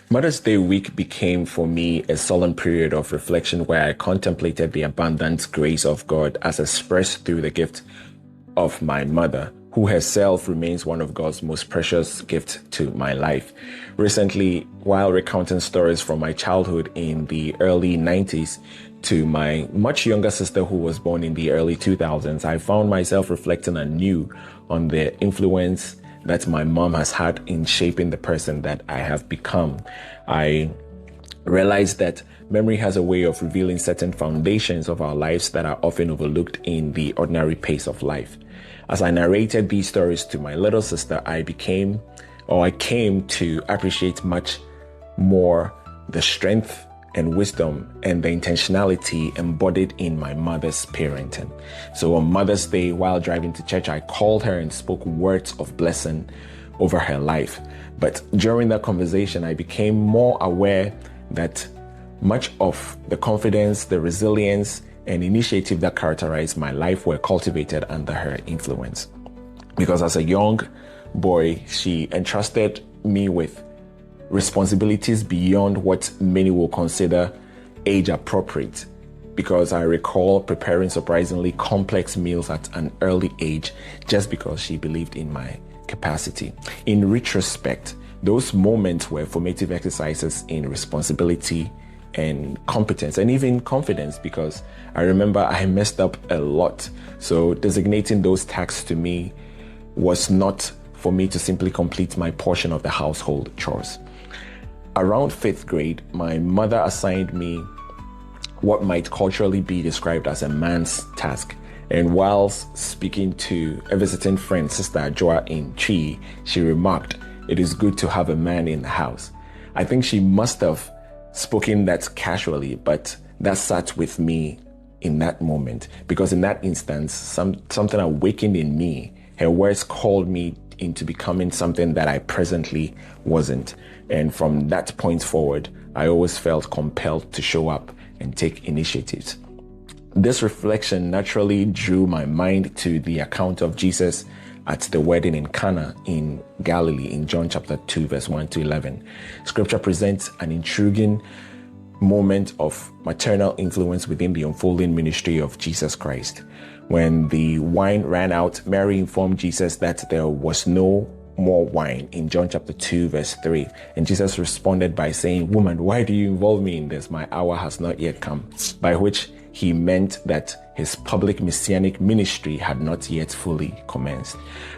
Mother's Day week became for me a solemn period of reflection where I contemplated the abundant grace of God as expressed through the gift of my mother, who herself remains one of God's most precious gifts to my life. Recently, while recounting stories from my childhood in the early 90s to my much younger sister who was born in the early 2000s, I found myself reflecting anew on the influence that my mom has had in shaping the person that I have become. I realized that memory has a way of revealing certain foundations of our lives that are often overlooked in the ordinary pace of life. As I narrated these stories to my little sister, I came to appreciate much more the strength and wisdom and the intentionality embodied in my mother's parenting. So on Mother's Day, while driving to church, I called her and spoke words of blessing over her life. But during that conversation, I became more aware that much of the confidence, the resilience, and initiative that characterized my life were cultivated under her influence. Because as a young boy, she entrusted me with responsibilities beyond what many will consider age appropriate, because I recall preparing surprisingly complex meals at an early age just because she believed in my capacity. In retrospect, those moments were formative exercises in responsibility and competence and even confidence, because I remember I messed up a lot. So designating those tasks to me was not for me to simply complete my portion of the household chores. Around 5th grade, my mother assigned me what might culturally be described as a man's task. And whilst speaking to a visiting friend, Sister Joa in Chi, she remarked, "It is good to have a man in the house." I think she must have spoken that casually, but that sat with me in that moment, because in that instance, something awakened in me. Her words called me into becoming something that I presently wasn't. And from that point forward, I always felt compelled to show up and take initiatives. This reflection naturally drew my mind to the account of Jesus at the wedding in Cana in Galilee in John chapter 2, verse 1 to 11. Scripture presents an intriguing moment of maternal influence within the unfolding ministry of Jesus Christ. When the wine ran out, Mary informed Jesus that there was no more wine in John chapter 2, verse 3. And Jesus responded by saying, "Woman, why do you involve me in this? My hour has not yet come." By which he meant that his public messianic ministry had not yet fully commenced.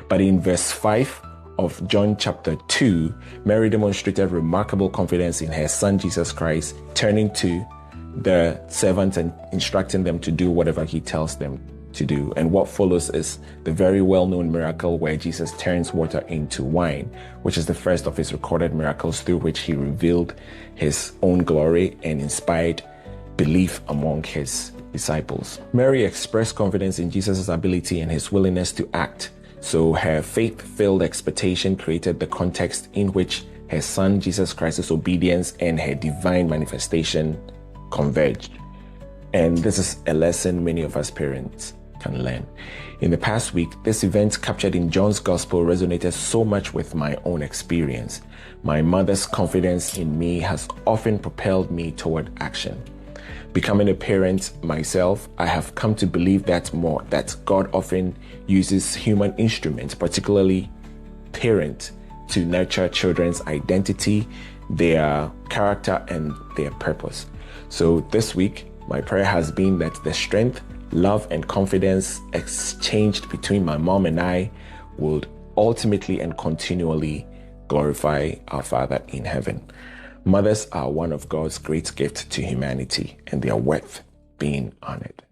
But in verse 5 of John chapter 2, Mary demonstrated remarkable confidence in her son Jesus Christ, turning to the servants and instructing them to do whatever he tells them to do. And what follows is the very well-known miracle where Jesus turns water into wine, which is the first of his recorded miracles through which he revealed his own glory and inspired belief among his disciples. Mary expressed confidence in Jesus' ability and his willingness to act. So her faith-filled expectation created the context in which her son Jesus Christ's obedience and her divine manifestation converged. And this is a lesson many of us parents can learn. In the past week, this event captured in John's Gospel resonated so much with my own experience. My mother's confidence in me has often propelled me toward action. Becoming a parent myself, I have come to believe that God often uses human instruments, particularly parents, to nurture children's identity, their character, and their purpose. So this week, my prayer has been that the strength, love, and confidence exchanged between my mom and I would ultimately and continually glorify our Father in heaven. Mothers are one of God's great gifts to humanity, and they are worth being honored.